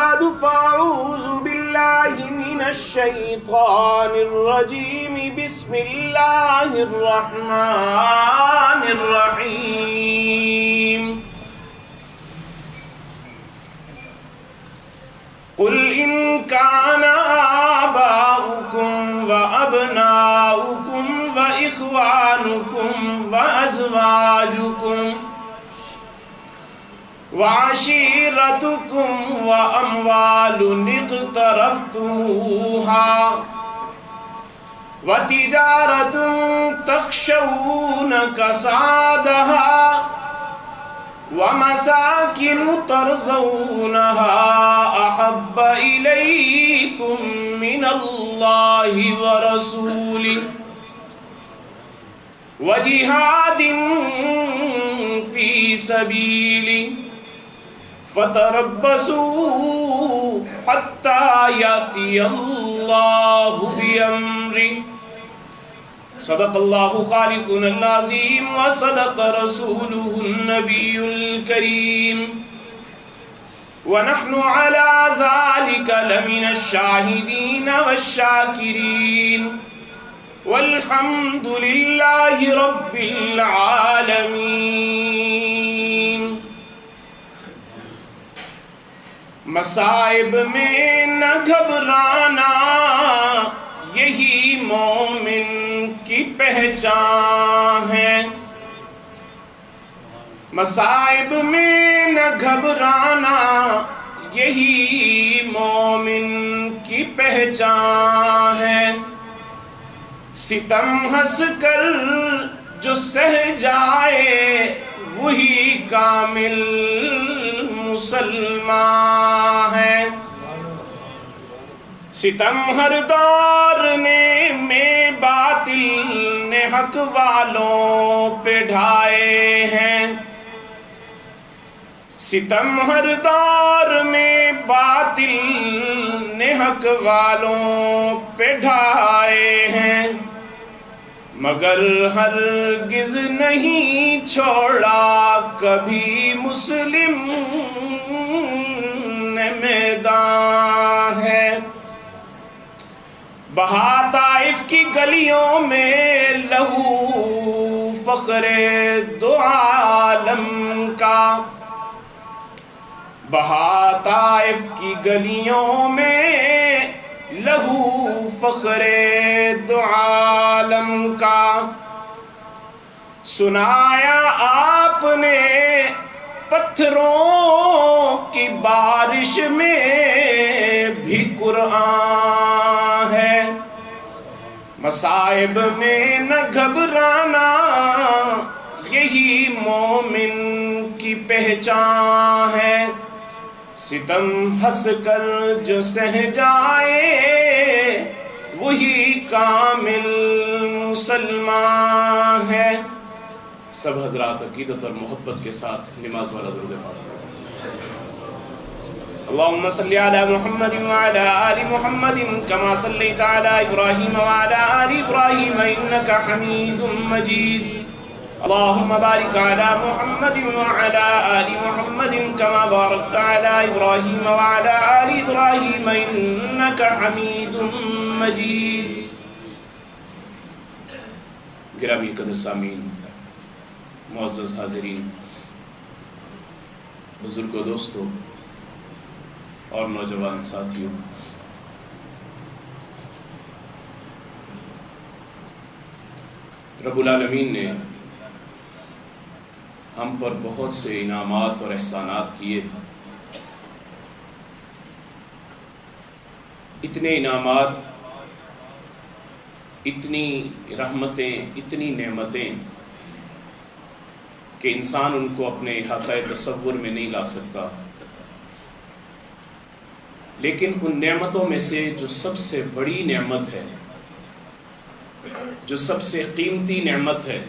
بعد فأعوذ بالله من الشيطان الرجيم بسم الله الرحمن الرحيم قل إن كان آباؤكم وأبناؤكم وإخوانكم وأزواجكم وعشيرتكم وأموال اقترفتموها وتجارة تخشون كسادها ومساكن ترضونها أحب إليكم من الله ورسوله وجهاد في سبيله فتربصوا حتى يأتي الله بأمره صدق الله خالقنا العظيم وصدق رسوله النبي الكريم ونحن على ذلك لمن الشاهدين والشاكرين والحمد لله رب العالمين. مصائب میں نہ گھبرانا یہی مومن کی پہچان ہے. مصائب میں نہ گھبرانا یہی مومن کی پہچان ہے. ستم ہنس کر جو سہ جائے وہی کامل مسلمان ہے. ستم ہر دور میں باطل نے حق والوں پہ ڈھائے ہیں. ستم ہر دور میں باطل نے حق والوں پہ ڈھائے ہیں مگر ہرگز نہیں چھوڑا کبھی مسلم نے میدان ہے. بہا طائف کی گلیوں میں لہو فخر دو عالم کا. بہا طائف کی گلیوں میں لہو فخر دو عالم کا. سنایا آپ نے پتھروں کی بارش میں بھی قرآن ہے. مصائب میں نہ گھبرانا یہی مومن کی پہچان ہے. ستم ہنس کر جو سہ جائے وہی کامل مسلمان ہے. سب حضرات عقیدت اور محبت کے ساتھ نماز والا درود پاک. اللهم صل على محمد وعلى آل محمد كما صليت على إبراهيم وعلى آل إبراهيم إنك حميد مجيد. اللهم بارك على محمد وعلى آل محمد كما باركت على إبراهيم وعلى آل إبراهيم إنك حميد مجيد. گرامی قدر سامعین، معزز حاضرین، بزرگوں، دوستوں اور نوجوان ساتھیوں، رب العالمین نے ہم پر بہت سے انعامات اور احسانات کیے. اتنے انعامات، اتنی رحمتیں، اتنی نعمتیں کہ انسان ان کو اپنے احاطہ تصور میں نہیں لا سکتا. لیکن ان نعمتوں میں سے جو سب سے بڑی نعمت ہے، جو سب سے قیمتی نعمت ہے،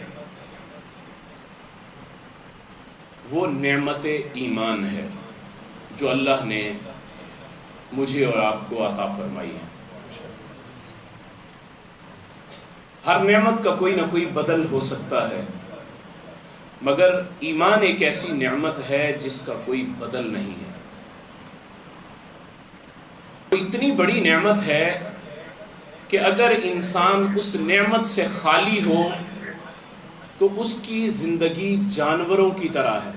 وہ نعمت ایمان ہے جو اللہ نے مجھے اور آپ کو عطا فرمائی ہے. ہر نعمت کا کوئی نہ کوئی بدل ہو سکتا ہے، مگر ایمان ایک ایسی نعمت ہے جس کا کوئی بدل نہیں ہے. اتنی بڑی نعمت ہے کہ اگر انسان اس نعمت سے خالی ہو تو اس کی زندگی جانوروں کی طرح ہے،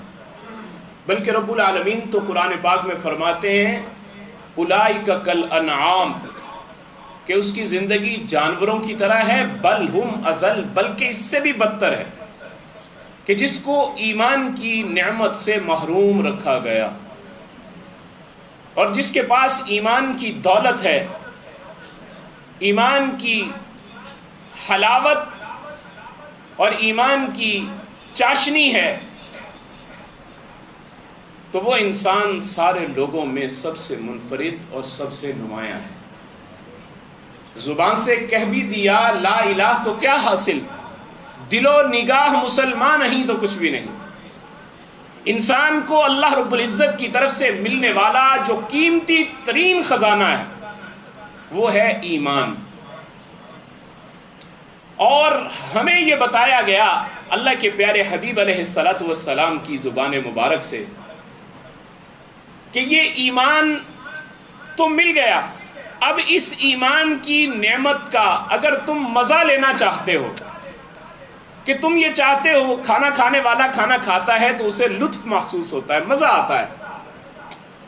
بلکہ رب العالمین تو قرآن پاک میں فرماتے ہیں اولئک کالانعام، کہ اس کی زندگی جانوروں کی طرح ہے، بل ہم اضل، بلکہ اس سے بھی بدتر ہے کہ جس کو ایمان کی نعمت سے محروم رکھا گیا اور جس کے پاس ایمان کی دولت ہے، ایمان کی حلاوت اور ایمان کی چاشنی ہے، تو وہ انسان سارے لوگوں میں سب سے منفرد اور سب سے نمایاں ہے۔ زبان سے کہہ بھی دیا لا الہ تو کیا حاصل، دل و نگاہ مسلمان نہیں تو کچھ بھی نہیں۔ انسان کو اللہ رب العزت کی طرف سے ملنے والا جو قیمتی ترین خزانہ ہے وہ ہے ایمان۔ اور ہمیں یہ بتایا گیا اللہ کے پیارے حبیب علیہ السلام کی زبان مبارک سے کہ یہ ایمان تو مل گیا، اب اس ایمان کی نعمت کا اگر تم مزہ لینا چاہتے ہو، کہ تم یہ چاہتے ہو، کھانا کھانے والا کھانا کھاتا ہے تو اسے لطف محسوس ہوتا ہے، مزہ آتا ہے،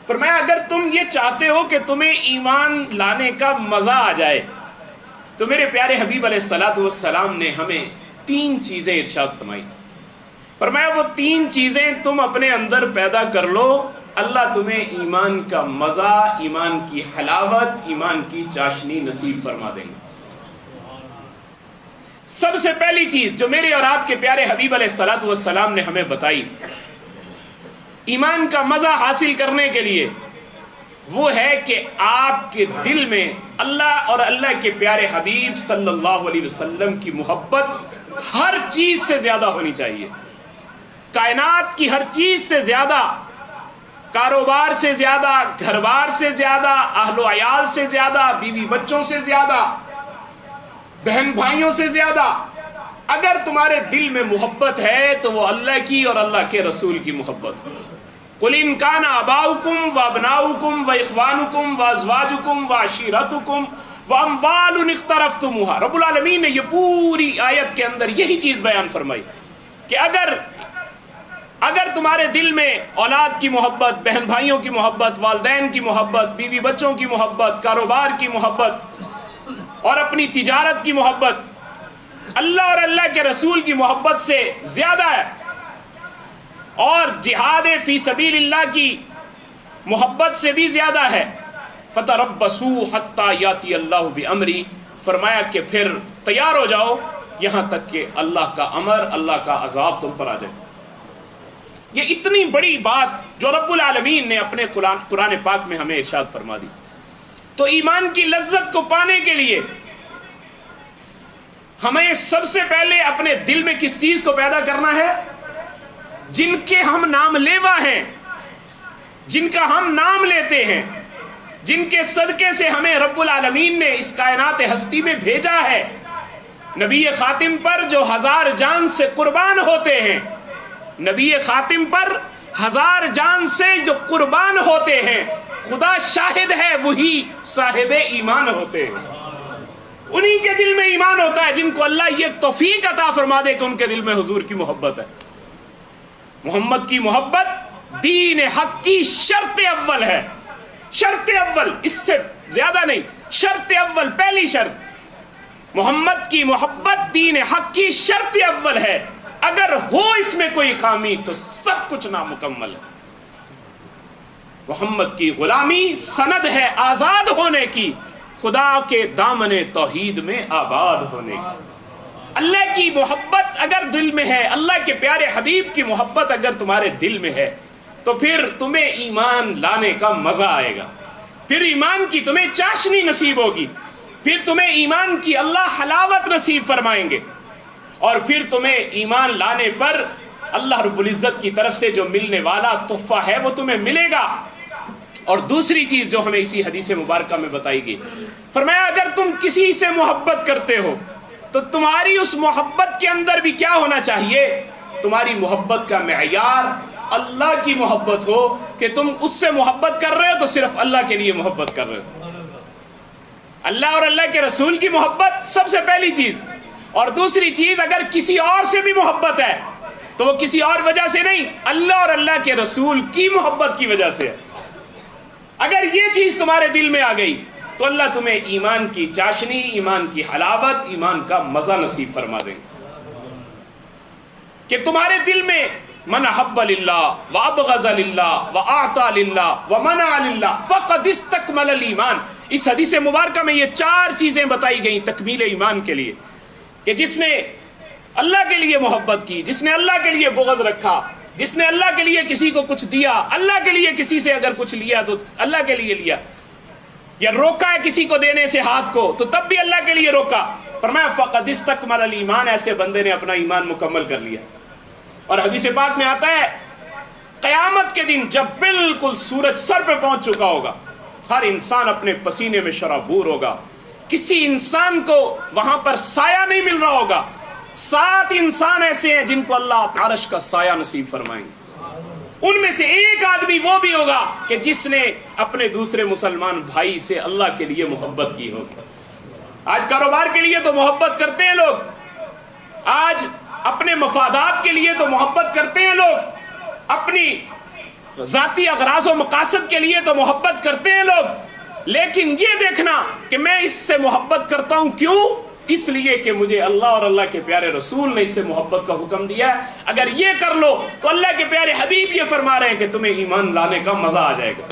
فرمایا اگر تم یہ چاہتے ہو کہ تمہیں ایمان لانے کا مزہ آ جائے تو میرے پیارے حبیب علیہ السلام نے ہمیں 3 چیزیں ارشاد فرمائی۔ فرمایا وہ 3 چیزیں تم اپنے اندر پیدا کر لو، اللہ تمہیں ایمان کا مزہ، ایمان کی حلاوت، ایمان کی چاشنی نصیب فرما دیں گے۔ سب سے پہلی چیز جو میرے اور آپ کے پیارے حبیب علیہ السلام نے ہمیں بتائی ایمان کا مزہ حاصل کرنے کے لیے، وہ ہے کہ آپ کے دل میں اللہ اور اللہ کے پیارے حبیب صلی اللہ علیہ وسلم کی محبت ہر چیز سے زیادہ ہونی چاہیے، کائنات کی ہر چیز سے زیادہ، کاروبار سے زیادہ، گھر بار سے زیادہ، اہل و عیال سے زیادہ، بیوی بچوں سے زیادہ، بہن بھائیوں سے زیادہ۔ اگر تمہارے دل میں محبت ہے تو وہ اللہ کی اور اللہ کے رسول کی محبت ہے۔ قل ان کان آباؤکم وابناؤکم واخوانکم وازواجکم وعشیرتکم واموال اقترفتموها، رب العالمین نے یہ پوری آیت کے اندر یہی چیز بیان فرمائی کہ اگر تمہارے دل میں اولاد کی محبت، بہن بھائیوں کی محبت، والدین کی محبت، بیوی بچوں کی محبت، کاروبار کی محبت اور اپنی تجارت کی محبت اللہ اور اللہ کے رسول کی محبت سے زیادہ ہے، اور جہاد فی سبیل اللہ کی محبت سے بھی زیادہ ہے، فتربصوا حتی یاتی اللہ بامری، فرمایا کہ پھر تیار ہو جاؤ یہاں تک کہ اللہ کا امر، اللہ کا عذاب تم پر آ جائے۔ یہ اتنی بڑی بات جو رب العالمین نے اپنے قرآن پاک میں ہمیں ارشاد فرما دی۔ تو ایمان کی لذت کو پانے کے لیے ہمیں سب سے پہلے اپنے دل میں کس چیز کو پیدا کرنا ہے؟ جن کے ہم نام لیوا ہیں، جن کا ہم نام لیتے ہیں، جن کے صدقے سے ہمیں رب العالمین نے اس کائنات ہستی میں بھیجا ہے، نبی خاتم پر جو 1000 جان سے قربان ہوتے ہیں، نبی خاتم پر 1000 جان سے جو قربان ہوتے ہیں، خدا شاہد ہے وہی صاحب ایمان ہوتے ہیں۔ انہی کے دل میں ایمان ہوتا ہے جن کو اللہ یہ توفیق عطا فرما دے کہ ان کے دل میں حضور کی محبت ہے۔ محمد کی محبت دین حق کی شرط اول ہے، شرط اول، اس سے زیادہ نہیں، شرط اول، پہلی شرط محمد کی محبت دین حق کی شرط اول ہے۔ اگر ہو اس میں کوئی خامی تو سب کچھ نامکمل ہے۔ محمد کی غلامی سند ہے آزاد ہونے کی، خدا کے دامن توحید میں آباد ہونے کی۔ اللہ کی محبت اگر دل میں ہے، اللہ کے پیارے حبیب کی محبت اگر تمہارے دل میں ہے تو پھر تمہیں ایمان لانے کا مزہ آئے گا، پھر ایمان کی تمہیں چاشنی نصیب ہوگی، پھر تمہیں ایمان کی اللہ حلاوت نصیب فرمائیں گے، اور پھر تمہیں ایمان لانے پر اللہ رب العزت کی طرف سے جو ملنے والا تحفہ ہے وہ تمہیں ملے گا۔ اور دوسری چیز جو ہمیں اسی حدیث مبارکہ میں بتائی گئی، فرمایا اگر تم کسی سے محبت کرتے ہو تو تمہاری اس محبت کے اندر بھی کیا ہونا چاہیے؟ تمہاری محبت کا معیار اللہ کی محبت ہو، کہ تم اس سے محبت کر رہے ہو تو صرف اللہ کے لیے محبت کر رہے ہو۔ اللہ اور اللہ کے رسول کی محبت سب سے پہلی چیز، اور دوسری چیز اگر کسی اور سے بھی محبت ہے تو وہ کسی اور وجہ سے نہیں، اللہ اور اللہ کے رسول کی محبت کی وجہ سے ہے۔ اگر یہ چیز تمہارے دل میں آ گئی تو اللہ تمہیں ایمان کی چاشنی، ایمان کی حلاوت، ایمان کا مزہ نصیب فرما دیں گے کہ تمہارے دل میں من احب للہ وابغض للہ واعطى للہ ومنع للہ فقد استکمل الایمان۔ اس حدیث مبارکہ میں یہ 4 چیزیں بتائی گئیں تکمیل ایمان کے لیے، کہ جس نے اللہ کے لیے محبت کی، جس نے اللہ کے لیے بغض رکھا، جس نے اللہ کے لیے کسی کو کچھ دیا، اللہ کے لیے کسی سے اگر کچھ لیا تو اللہ کے لیے لیا، یا روکا ہے کسی کو دینے سے ہاتھ کو تو تب بھی اللہ کے لیے روکا، فرمایا فقد استکمل الایمان، ایسے بندے نے اپنا ایمان مکمل کر لیا۔ اور حدیث پاک میں آتا ہے قیامت کے دن جب بالکل سورج سر پہ پہنچ چکا ہوگا، ہر انسان اپنے پسینے میں شرابور ہوگا، کسی انسان کو وہاں پر سایہ نہیں مل رہا ہوگا، 7 انسان ایسے ہیں جن کو اللہ عرش کا سایہ نصیب فرمائیں گے۔ ان میں سے ایک آدمی وہ بھی ہوگا کہ جس نے اپنے دوسرے مسلمان بھائی سے اللہ کے لیے محبت کی ہوگی۔ آج کاروبار کے لیے تو محبت کرتے ہیں لوگ، آج اپنے مفادات کے لیے تو محبت کرتے ہیں لوگ، اپنی ذاتی اغراض و مقاصد کے لیے تو محبت کرتے ہیں لوگ، لیکن یہ دیکھنا کہ میں اس سے محبت کرتا ہوں کیوں؟ اس لیے کہ مجھے اللہ اور اللہ کے پیارے رسول نے اس سے محبت کا حکم دیا ہے۔ اگر یہ کر لو تو اللہ کے پیارے حبیب یہ فرما رہے ہیں کہ تمہیں ایمان لانے کا مزہ آ جائے گا،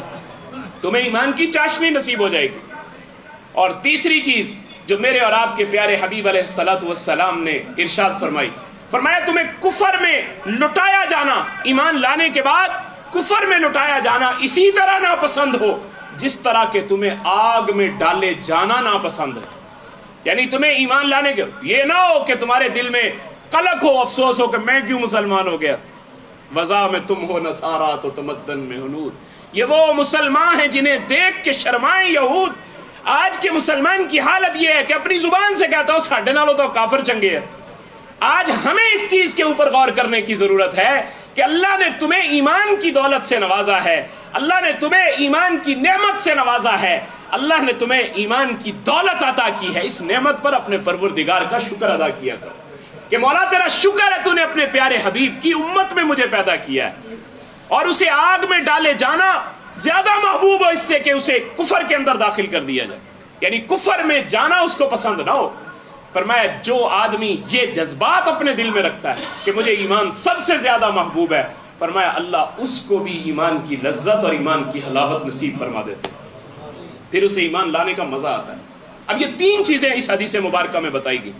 تمہیں ایمان کی چاشنی نصیب ہو جائے گی۔ اور تیسری چیز جو میرے اور آپ کے پیارے حبیب علیہ السلام نے ارشاد فرمایا تمہیں کفر میں لٹایا جانا، ایمان لانے کے بعد کفر میں لٹایا جانا اسی طرح ناپسند ہو جس طرح کہ تمہیں آگ میں ڈالے جانا ناپسند ہے۔ یعنی تمہیں ایمان لانے کے یہ نہ ہو کہ تمہارے دل میں قلق ہو، افسوس ہو کہ میں کیوں مسلمان ہو گیا، وضع میں تم ہو نصارا تو تمدن میں ہنود۔ یہ وہ مسلمان ہیں جنہیں دیکھ کے شرمائیں یہود۔ آج کے مسلمان کی حالت یہ ہے کہ اپنی زبان سے کہتا ہو ساڈے نالوں تو کافر چنگے ہیں۔ آج ہمیں اس چیز کے اوپر غور کرنے کی ضرورت ہے کہ اللہ نے تمہیں ایمان کی دولت سے نوازا ہے، اللہ نے تمہیں ایمان کی نعمت سے نوازا ہے، اللہ نے تمہیں ایمان کی دولت عطا کی ہے۔ اس نعمت پر اپنے پروردگار کا شکر ادا کیا کرو کہ مولا تیرا شکر ہے تو نے اپنے پیارے حبیب کی امت میں مجھے پیدا کیا ہے۔ اور اسے آگ میں ڈالے جانا زیادہ محبوب ہو اس سے کہ اسے کفر کے اندر داخل کر دیا جائے، یعنی کفر میں جانا اس کو پسند نہ ہو۔ فرمایا جو آدمی یہ جذبات اپنے دل میں رکھتا ہے کہ مجھے ایمان سب سے زیادہ محبوب ہے، فرمایا اللہ اس کو بھی ایمان کی لذت اور ایمان کی حلاوت نصیب فرما دیتے ہیں، پھر اسے ایمان لانے کا مزہ آتا ہے۔ اب یہ 3 چیزیں اس حدیث مبارکہ میں بتائی گئی،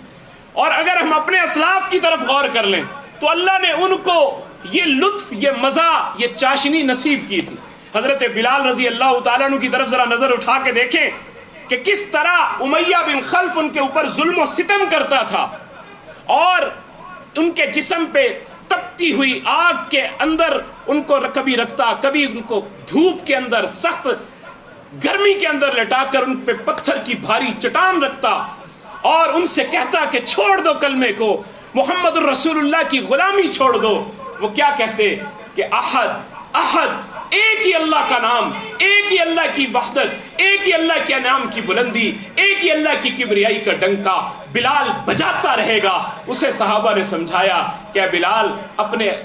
اور اگر ہم اپنے اسلاف کی طرف غور کر لیں تو اللہ نے ان کو یہ لطف، یہ مزہ، یہ چاشنی نصیب کی تھی۔ حضرت بلال رضی اللہ تعالیٰ عنہ کی طرف ذرا نظر اٹھا کے دیکھیں کہ کس طرح امیہ بن خلف ان کے اوپر ظلم و ستم کرتا تھا، اور ان کے جسم پہ تپتی ہوئی آگ کے اندر ان کو کبھی رکھتا، کبھی ان کو دھوپ کے اندر سخت گرمی کے اندر لٹا کر ان پہ پتھر کی بھاری چٹان رکھتا، اور ان سے کہتا کہ چھوڑ دو کلمے کو، محمد الرسول اللہ کی غلامی چھوڑ دو۔ وہ کیا کہتے کہ احد احد، ایک ہی اللہ کا نام، ایک ہی اللہ کی وحدت، ایک ہی اللہ کے نام کی بلندی، ایک ہی اللہ کی کبریائی کا ڈنکا بلال بجاتا رہے گا۔ اسے صحابہ نے سمجھایا کہ اے بلال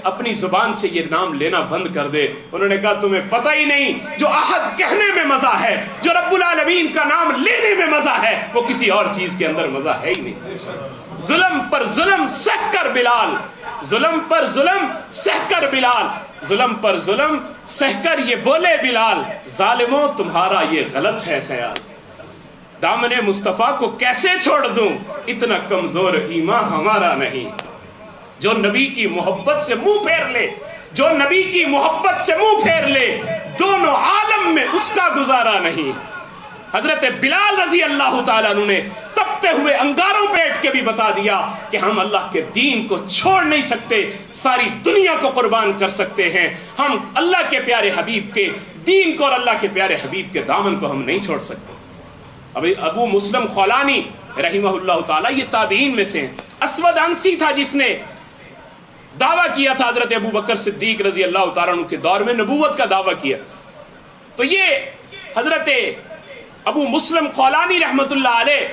اپنی زبان سے یہ نام لینا بند کر دے۔ انہوں نے کہا تمہیں پتہ ہی نہیں، جو احد کہنے میں مزہ ہے، جو رب العالمین کا نام لینے میں مزہ ہے، وہ کسی اور چیز کے اندر مزہ ہے ہی نہیں۔ ظلم پر ظلم سہ کر بلال، ظلم پر ظلم سہ کر بلال، ظلم پر ظلم سہ کر یہ بولے بلال، ظالموں تمہارا یہ غلط ہے خیال، دامن مصطفیٰ کو کیسے چھوڑ دوں، اتنا کمزور ایمان ہمارا نہیں۔ جو نبی کی محبت سے منہ پھیر لے، جو نبی کی محبت سے منہ پھیر لے، دونوں عالم میں اس کا گزارا نہیں۔ حضرت بلال رضی اللہ تعالیٰ عنہ نے تپتے ہوئے انگاروں پیٹ کے بھی بتا دیا کہ ہم اللہ کے دین کو چھوڑ نہیں سکتے، ساری دنیا کو قربان کر سکتے ہیں، ہم اللہ کے پیارے حبیب کے دین کو اور اللہ کے پیارے حبیب کے دامن کو ہم نہیں چھوڑ سکتے۔ ابو مسلم خولانی رحمہ اللہ تعالیٰ یہ تابعین میں سے ہیں۔ اسود عنسی تھا جس نے دعویٰ کیا تھا حضرت ابو بکر صدیق رضی اللہ تعالیٰ عنہ کے دور میں نبوت کا دعویٰ کیا، تو یہ حضرت ابو مسلم خولانی رحمت اللہ علیہ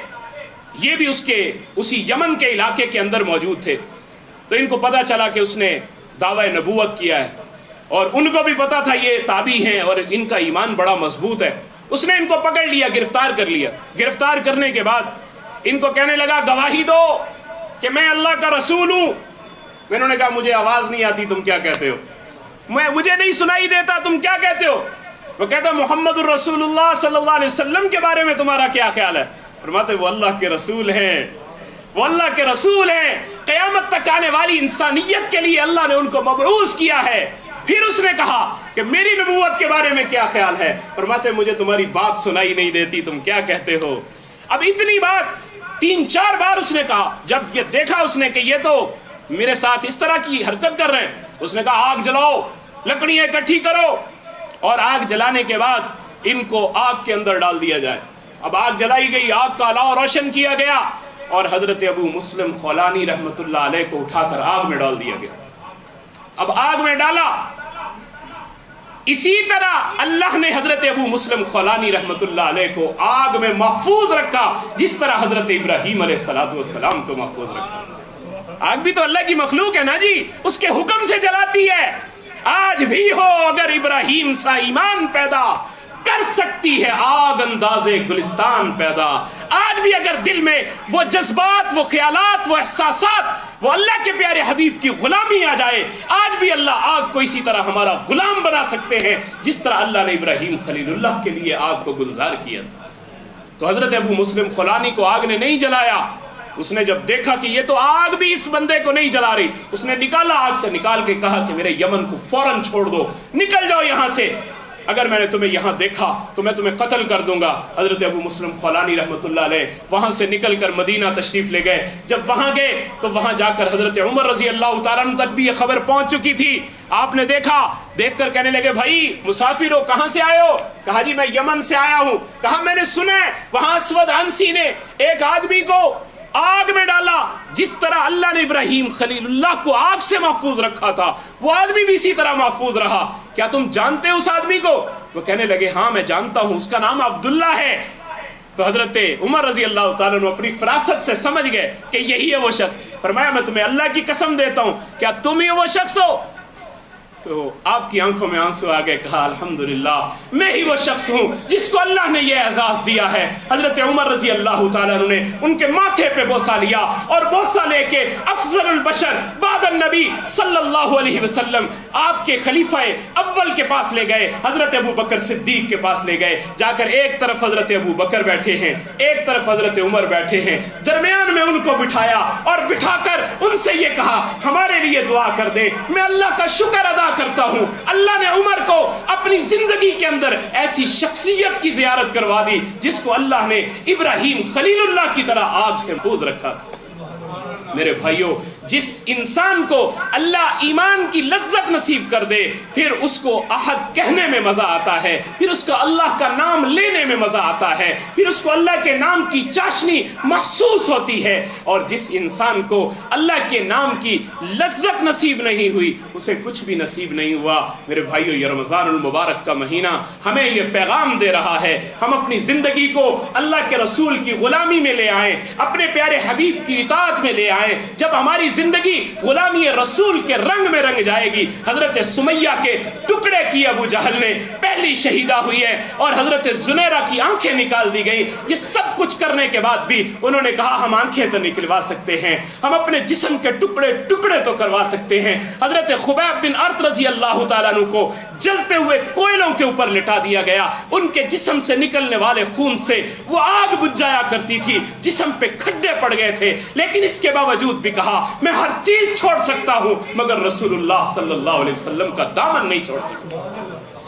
یہ بھی اسی یمن کے علاقے کے اندر موجود تھے. تو ان کو پتا چلا کہ اس نے دعوی نبوت کیا ہے، اور ان کو بھی پتا تھا یہ تابعی ہیں اور ان کا ایمان بڑا مضبوط ہے. اس نے ان کو پکڑ لیا، گرفتار کر لیا. گرفتار کرنے کے بعد ان کو کہنے لگا گواہی دو کہ میں اللہ کا رسول ہوں. انہوں نے کہا مجھے آواز نہیں آتی، تم کیا کہتے ہو؟ مجھے نہیں سنائی دیتا، تم کیا کہتے ہو؟ وہ کہتا محمد الرسول اللہ صلی اللہ علیہ وسلم کے بارے میں تمہارا کیا خیال ہے؟ فرماتے وہ اللہ کے رسول ہیں، وہ اللہ کے رسول ہیں، قیامت تک آنے والی انسانیت کے لیے اللہ نے ان کو مبعوث کیا ہے. پھر اس نے کہا کہ میری نبوت کے بارے میں کیا خیال ہے؟ فرماتے مجھے تمہاری بات سنائی نہیں دیتی، تم کیا کہتے ہو؟ اب اتنی بات 3-4 بار اس نے کہا. جب یہ دیکھا اس نے کہ یہ تو میرے ساتھ اس طرح کی حرکت کر رہے ہیں، اس نے کہا آگ جلاؤ، لکڑیاں اکٹھی کرو، اور آگ جلانے کے بعد ان کو آگ کے اندر ڈال دیا جائے. اب آگ جلائی گئی، آگ کا الاؤ روشن کیا گیا، اور حضرت ابو مسلم خولانی رحمت اللہ علیہ کو اٹھا کر آگ میں ڈال دیا گیا. اب آگ میں ڈالا، اسی طرح اللہ نے حضرت ابو مسلم خولانی رحمت اللہ علیہ کو آگ میں محفوظ رکھا جس طرح حضرت ابراہیم علیہ السلام کو محفوظ رکھا. آگ بھی تو اللہ کی مخلوق ہے نا جی، اس کے حکم سے جلاتی ہے. آج بھی ہو اگر ابراہیم سا ایمان پیدا، کر سکتی ہے آگ انداز گلستان پیدا. آج بھی اگر دل میں وہ جذبات، وہ خیالات، وہ احساسات، وہ اللہ کے پیارے حبیب کی غلامی آ جائے، آج بھی اللہ آگ کو اسی طرح ہمارا غلام بنا سکتے ہیں جس طرح اللہ نے ابراہیم خلیل اللہ کے لیے آگ کو گلزار کیا تھا. تو حضرت ابو مسلم خولانی کو آگ نے نہیں جلایا. اس نے جب دیکھا کہ یہ تو آگ بھی اس بندے کو نہیں جلا رہی، اس نے نکالا، آگ سے نکال کے کہا کہ میرے یمن کو فوراً چھوڑ دو، نکل جاؤ یہاں سے، اگر میں نے تمہیں یہاں دیکھا تو میں تمہیں قتل کر دوں گا. حضرت ابو مسلم خولانی رحمت اللہ علیہ وہاں سے نکل کر مدینہ تشریف لے گئے. جب وہاں گئے تو وہاں جا کر حضرت عمر رضی اللہ تعالیٰ عنہ تک بھی یہ خبر پہنچ چکی تھی. آپ نے دیکھا، دیکھ کر کہنے لگے بھائی مسافر ہو، کہاں سے آئے ہو؟ کہا جی میں یمن سے آیا ہوں. کہا میں نے سنا وہاں اسود عنسی نے ایک آدمی کو آگ میں ڈالا، جس طرح اللہ نے ابراہیم خلیل اللہ کو آگ سے محفوظ رکھا تھا وہ آدمی بھی اسی طرح محفوظ رہا. کیا تم جانتے ہو اس آدمی کو؟ وہ کہنے لگے ہاں میں جانتا ہوں، اس کا نام عبداللہ ہے. تو حضرت عمر رضی اللہ تعالیٰ عنہ اپنی فراست سے سمجھ گئے کہ یہی ہے وہ شخص. فرمایا میں تمہیں اللہ کی قسم دیتا ہوں، کیا تم ہی وہ شخص ہو؟ تو آپ کی آنکھوں میں آنسو آ گئے. کہا الحمدللہ میں ہی وہ شخص ہوں جس کو اللہ نے یہ اعزاز دیا ہے. حضرت عمر رضی اللہ تعالیٰ عنہ نے ان کے ماتھے پہ بوسہ لیا، اور بوسہ لے کے افضل البشر بعد النبی صلی اللہ علیہ وسلم آپ کے خلیفہ اول کے پاس لے گئے، حضرت ابو بکر صدیق کے پاس لے گئے. جا کر ایک طرف حضرت ابو بکر بیٹھے ہیں، ایک طرف حضرت عمر بیٹھے ہیں، درمیان میں ان کو بٹھایا اور بٹھا کر ان سے یہ کہا ہمارے لیے دعا کر دے. میں اللہ کا شکر ادا کرتا ہوں، اللہ نے عمر کو اپنی زندگی کے اندر ایسی شخصیت کی زیارت کروا دی جس کو اللہ نے ابراہیم خلیل اللہ کی طرح آگ سے محفوظ رکھا. میرے بھائیوں، جس انسان کو اللہ ایمان کی لذت نصیب کر دے پھر اس کو احد کہنے میں مزہ آتا ہے، پھر اس کو اللہ کا نام لینے میں مزہ آتا ہے، پھر اس کو اللہ کے نام کی چاشنی محسوس ہوتی ہے. اور جس انسان کو اللہ کے نام کی لذت نصیب نہیں ہوئی اسے کچھ بھی نصیب نہیں ہوا. میرے بھائیوں، یہ رمضان المبارک کا مہینہ ہمیں یہ پیغام دے رہا ہے ہم اپنی زندگی کو اللہ کے رسول کی غلامی میں لے آئیں، اپنے پیارے حبیب کی اطاعت میں لے آئیں. جب ہماری زندگی غلامی رسول کے رنگ میں رنگ جائے گی. حضرت سمیہ کے ٹکڑے کی ابو جہل نے پہلی شہیدہ ہوئی ہے، اور حضرت زنیرہ کی آنکھیں نکال دی گئی. یہ سب کچھ کرنے کے بعد بھی انہوں نے کہا ہم آنکھیں تو نکلوا سکتے ہیں، ہم اپنے جسم کے ٹکڑے ٹکڑے تو کروا سکتے ہیں. حضرت خبیب بن ارت رضی اللہ تعالیٰ عنہ کو جلتے ہوئے کوئلوں کے اوپر لٹا دیا گیا. ان کے جسم سے نکلنے والے خون سے وہ آگ بجھ جایا کرتی تھی، جسم پہ کھڈے پڑ گئے تھے، لیکن اس کے باوجود بھی کہا میں ہر چیز چھوڑ سکتا ہوں مگر رسول اللہ صلی اللہ علیہ وسلم کا دامن نہیں چھوڑ سکتا.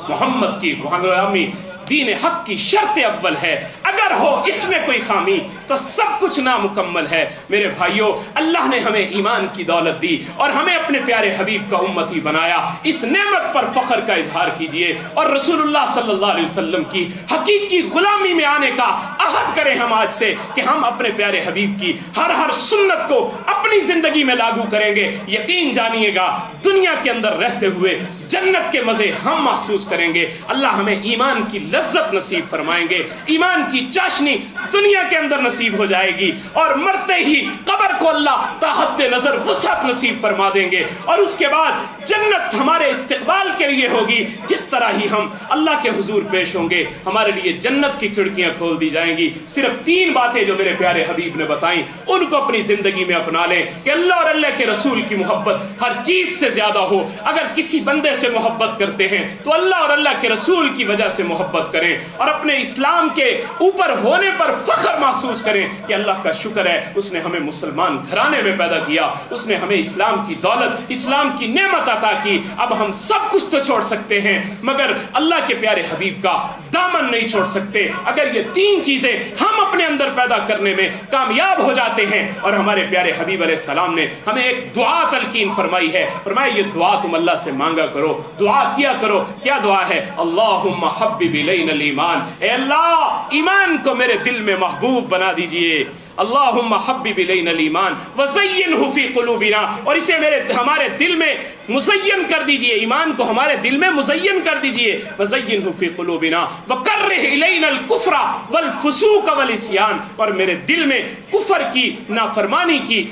محمد کی غلامی دین حق کی شرط اول ہے، اگر ہو اس میں کوئی خامی تو سب کچھ نامکمل ہے. میرے بھائیوں، اللہ نے ہمیں ایمان کی دولت دی اور ہمیں اپنے پیارے حبیب کا امتی بنایا. اس نعمت پر فخر کا اظہار کیجئے اور رسول اللہ صلی اللہ علیہ وسلم کی حقیقی غلامی میں آنے کا عہد کریں ہم آج سے کہ ہم اپنے پیارے حبیب کی ہر سنت کو اپنی زندگی میں لاگو کریں گے. یقین جانیے گا دنیا کے اندر رہتے ہوئے جنت کے مزے ہم محسوس کریں گے. اللہ ہمیں ایمان کی لذت نصیب فرمائیں گے, ایمان کی چاشنی دنیا کے اندر نصیب ہو جائے گی, اور مرتے ہی قبر کو اللہ تحت نظر وسعت نصیب فرما دیں گے, اور اس کے بعد جنت ہمارے استقبال کے لیے ہوگی. جس طرح ہی ہم اللہ کے حضور پیش ہوں گے ہمارے لیے جنت کی کھڑکیاں کھول دی جائیں گی. صرف 3 باتیں جو میرے پیارے حبیب نے بتائیں ان کو اپنی زندگی میں اپنا لیں کہ اللہ اور اللہ کے رسول کی محبت ہر چیز سے زیادہ ہو. اگر کسی بندے سے محبت کرتے ہیں تو اللہ اور اللہ کے رسول کی وجہ سے محبت کریں, اور اپنے اسلام کے اوپر ہونے پر فخر محسوس کریں کہ اللہ کا شکر ہے اس نے ہمیں مسلمان گھرانے میں پیدا کیا, اس نے ہمیں اسلام کی دولت, اسلام کی نعمت عطا کی. اب ہم سب کچھ تو چھوڑ سکتے ہیں مگر اللہ کے پیارے حبیب کا دامن نہیں چھوڑ سکتے. اگر یہ 3 چیزیں ہم اپنے اندر پیدا کرنے میں کامیاب ہو جاتے ہیں, اور ہمارے پیارے حبیب علیہ السلام نے ہمیں ایک دعا تلقین فرمائی ہے, فرمایا یہ دعا تم اللہ سے مانگا کرو, دعا کیا کرو. کیا دعا ہے؟ اللہم حبب الینا الایمان, اے اللہ ایمان کو میرے دل میں محبوب بنا دیجئے. اللہم حبب الینا الایمان وزینہ فی قلوبنا, اور اسے ہمارے دل میں مزین کر دیجئے, ایمان کو ہمارے دل میں مزین کر دیجئے. وزینہ فی قلوبنا وکرہ الینا الکفر والفسوق والعصیان, اور میرے دل میں کفر کی, نافرمانی کی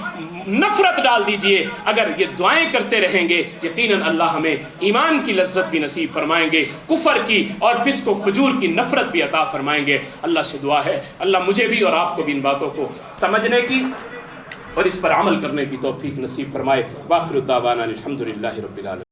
نفرت ڈال دیجئے. اگر یہ دعائیں کرتے رہیں گے یقیناً اللہ ہمیں ایمان کی لذت بھی نصیب فرمائیں گے, کفر کی اور فسق و فجور کی نفرت بھی عطا فرمائیں گے. اللہ سے دعا ہے اللہ مجھے بھی اور آپ کو بھی ان باتوں کو سمجھنے کی اور اس پر عمل کرنے کی توفیق نصیب فرمائے. وآخر دعوانا الحمدللہ رب العالمین.